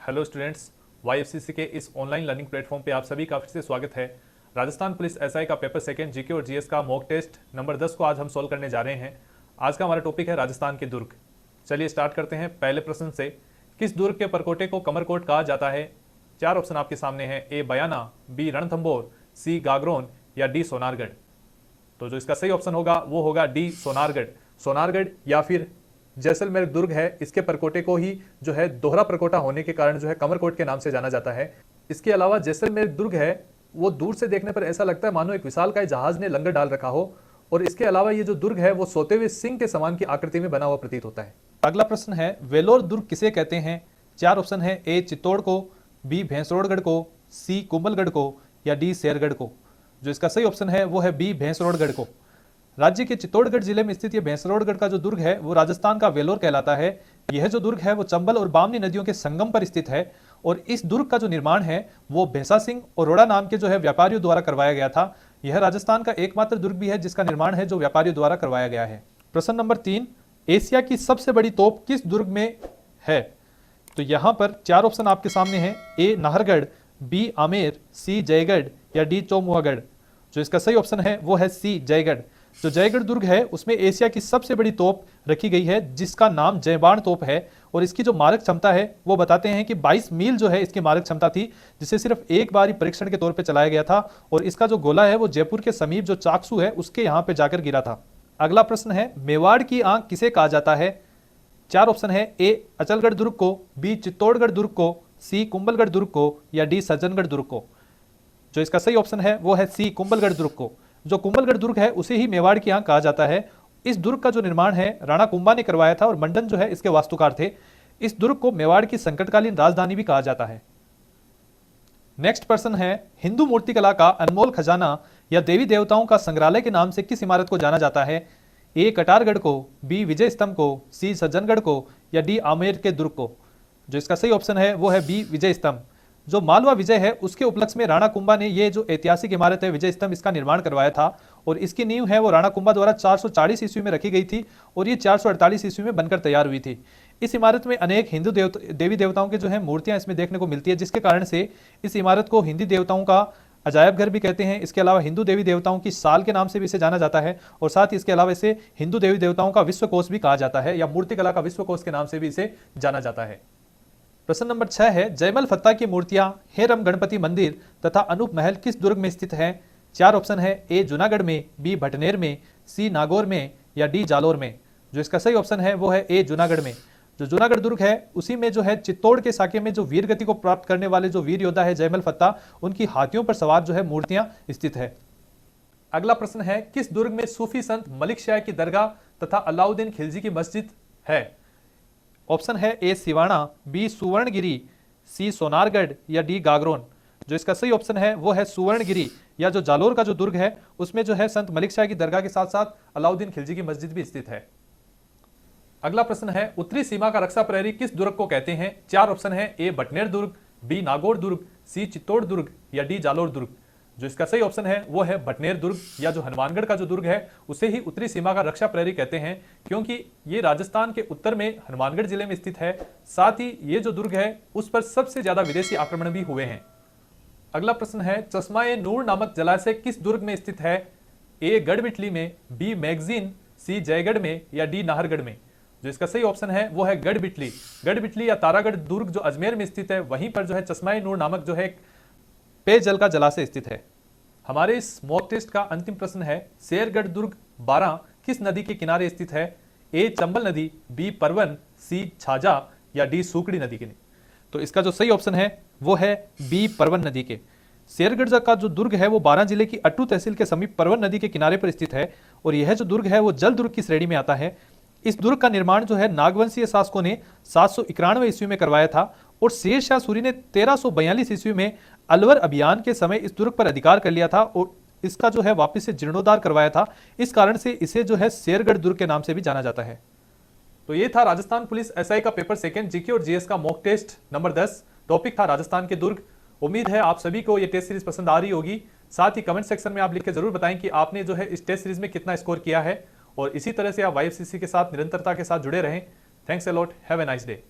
Hello students, वाईएफसीसी के इस online learning platform पे आप सभी का फिर से स्वागत है। राजस्थान पुलिस एसआई का पेपर सेकंड जीके और जीएस का मॉक टेस्ट नंबर 10 को आज हम सॉल्व करने जा रहे हैं। आज का हमारा टॉपिक है राजस्थान के दुर्ग। चलिए स्टार्ट करते हैं पहले प्रश्न से। किस दुर्ग के परकोटे को कमरकोट कहा जाता है? 4 ऑप्शन आपके सामने हैं। ए बयाना, बी रणथंभौर, सी गागरोन या डी सोनारगढ़। तो जो इसका सही ऑप्शन होगा वो होगा डी सोनारगढ़। सोनारगढ़ या फिर जैसलमेर दुर्ग है, इसके परकोटे को ही जो है दोहरा परकोटा होने के कारण जो है कमरकोट के नाम से जाना जाता है। इसके अलावा जैसलमेर दुर्ग है वो दूर से देखने पर ऐसा लगता है मानो एक विशालकाय जहाज ने लंगर डाल रखा हो, और इसके अलावा ये जो दुर्ग है वो सोते हुए सिंह के समान की आकृति में बना हुआ प्रतीत होता है। अगला प्रश्न है, वेलोर दुर्ग किसे कहते हैं? 4 ऑप्शन है। ए चित्तौड़ को, बी भैंसरोड़गढ़ को, सी कुंभलगढ़ को या डी शेरगढ़ को। जो इसका सही ऑप्शन है वो है बी भैंसरोड़गढ़ को। राज्य के चित्तौड़गढ़ जिले में स्थित यह भैंसरोड़गढ़ का जो दुर्ग है वो राजस्थान का वेलोर कहलाता है। यह जो दुर्ग है वो चंबल और बामनी नदियों के संगम पर स्थित है, और इस दुर्ग का जो निर्माण है वो भैंसा सिंह और रोड़ा नाम के जो है व्यापारियों द्वारा करवाया गया था। यह राजस्थान का एकमात्र दुर्ग भी है जिसका निर्माण है जो व्यापारियों द्वारा करवाया गया है। प्रश्न नंबर 3, एशिया की सबसे बड़ी तोप किस दुर्ग में है? तो यहां पर 4 ऑप्शन आपके सामने हैं। ए नाहरगढ़, बी आमेर, सी जयगढ़ या डी चौमुआगढ़। जो इसका सही ऑप्शन है वो है सी जयगढ़। जो जयगढ़ दुर्ग है उसमें एशिया की सबसे बड़ी तोप रखी गई है जिसका नाम जयबाण तोप है, और इसकी जो मारक क्षमता है वो बताते हैं कि 22 मील जो है इसकी मारक क्षमता थी, जिसे सिर्फ एक बार ही परीक्षण के तौर पे चलाया गया था, और इसका जो गोला है वो जयपुर के समीप जो चाकसू है उसके यहाँ पे जाकर गिरा था। अगला प्रश्न है, मेवाड़ की आंख किसे कहा जाता है? 4 ऑप्शन है। ए अचलगढ़ दुर्ग को, बी चित्तौड़गढ़ दुर्ग को, सी कुंभलगढ़ दुर्ग को या डी सज्जनगढ़ दुर्ग को। जो इसका सही ऑप्शन है वो है सी कुंभलगढ़ दुर्ग को। जो कुंभलगढ़ दुर्ग है उसे ही मेवाड़ की आंख कहा जाता है। इस दुर्ग का जो निर्माण है राणा कुंभा ने करवाया था, और मंडन जो है इसके वास्तुकार थे। इस दुर्ग को मेवाड़ की संकटकालीन राजधानी भी कहा जाता है। नेक्स्ट प्रश्न है, हिंदू मूर्तिकला का अनमोल खजाना या देवी देवताओं का संग्रहालय के नाम से किस इमारत को जाना जाता है? ए कटारगढ़ को, बी विजय स्तंभ को, सी सज्जनगढ़ को या डी आमेर के दुर्ग को। जो इसका सही ऑप्शन है वो है बी विजय स्तंभ। जो मालवा विजय है उसके उपलक्ष्य में राणा कुंभा ने ये जो ऐतिहासिक इमारत है विजय स्तंभ, इसका निर्माण करवाया था, और इसकी नींव है वो राणा कुंभा द्वारा 440 ईस्वी में रखी गई थी, और ये 448 ईस्वी में बनकर तैयार हुई थी। इस इमारत में अनेक हिंदू देवी देवताओं के जो है मूर्तियां इसमें देखने को मिलती है, जिसके कारण से इस इमारत को हिंदी देवताओं का अजायब घर भी कहते हैं। इसके अलावा हिंदू देवी देवताओं की साल के नाम से भी इसे जाना जाता है, और साथ ही इसके अलावा इसे हिंदू देवी देवताओं का विश्वकोश भी कहा जाता है, या मूर्तिकला का विश्वकोश के नाम से भी इसे जाना जाता है। प्रश्न नंबर 6 है, जयमल फत्ता की मूर्तियां हेरम गणपति मंदिर तथा अनूप महल किस दुर्ग में स्थित है? 4 ऑप्शन है। ए जूनागढ़ में, बी भटनेर में, सी नागौर में या डी जालोर में। जो इसका सही ऑप्शन है वो है ए जूनागढ़ में। जो जूनागढ़ दुर्ग है उसी में जो है चित्तौड़ के साके में जो वीर गति को प्राप्त करने वाले जो वीर योद्धा है जयमल फत्ता, उनकी हाथियों पर सवार जो है मूर्तियां स्थित है। अगला प्रश्न है, किस दुर्ग में सूफी संत मलिक शाह की दरगाह तथा अलाउद्दीन खिलजी की मस्जिद है? ऑप्शन है। ए सिवाना, बी सुवर्णगिरी, सी सोनारगढ़ या डी गागरोन। जो इसका सही ऑप्शन है वो है सुवर्णगिरी, या जो जालोर का जो दुर्ग है उसमें जो है संत मलिक शाह की दरगाह के साथ साथ अलाउद्दीन खिलजी की मस्जिद भी स्थित है। अगला प्रश्न है, उत्तरी सीमा का रक्षा प्रहरी किस दुर्ग को कहते हैं? 4 ऑप्शन है। ए भटनेर दुर्ग, बी नागौर दुर्ग, सी चित्तौड़ दुर्ग या डी जालोर दुर्ग। जो इसका सही ऑप्शन है वो है भटनेर दुर्ग, या जो हनुमानगढ़ का जो दुर्ग है उसे ही उत्तरी सीमा का रक्षा प्रहरी कहते हैं, क्योंकि ये राजस्थान के उत्तर में हनुमानगढ़ जिले में स्थित है। साथ ही ये जो दुर्ग है उस पर सबसे ज्यादा विदेशी आक्रमण भी हुए हैं। अगला प्रश्न है, चश्मा-ए नूर नामक जलाशय किस दुर्ग में स्थित है? ए गढ़बिटली में, बी मैगजीन, सी जयगढ़ में या डी नाहरगढ़ में। जो इसका सही ऑप्शन है वो है गढ़बिटली। गढ़बिटली या तारागढ़ दुर्ग जो अजमेर में स्थित है, वहीं पर जो है चश्मा-ए नूर नामक जो है पेयजल का जलाशय स्थित है। हमारे इस मॉक टेस्ट का अंतिम प्रश्न है, शेरगढ़ दुर्ग 12 किस नदी के किनारे स्थित है? ए चंबल नदी, बी परवन, सी छाजा या डी सूकड़ी नदी के। तो इसका जो सही ऑप्शन है वो है बी परवन नदी के। शेरगढ़ का जो दुर्ग है वो 12 जिले की अट्टू तहसील के समीप परवन नदी के किनारे पर स्थित है, और यह जो दुर्ग है वो जल दुर्ग की श्रेणी में आता है। इस दुर्ग का निर्माण जो है नागवंशीय शासकों ने 791 ईस्वी में करवाया था, और शेर शाह सूरी ने 1342 ईस्वी में अलवर अभियान के समय इस दुर्ग पर अधिकार कर लिया था, और इसका जो है वापस से जीर्णोद्धार करवाया था। इस कारण से इसे जो है शेरगढ़ दुर्ग के नाम से भी जाना जाता है। तो ये था राजस्थान पुलिस एसआई का पेपर सेकंड जीके और जीएस का मॉक टेस्ट नंबर 10। टॉपिक था राजस्थान के दुर्ग। उम्मीद है आप सभी को ये टेस्ट सीरीज पसंद आ रही होगी। साथ ही कमेंट सेक्शन में आप लिख के जरूर बताएं कि आपने जो है इस टेस्ट सीरीज में कितना स्कोर किया है, और इसी तरह से आप वाईएफसीसी के साथ निरंतरता के साथ जुड़े रहें। Thanks a lot, have a nice day.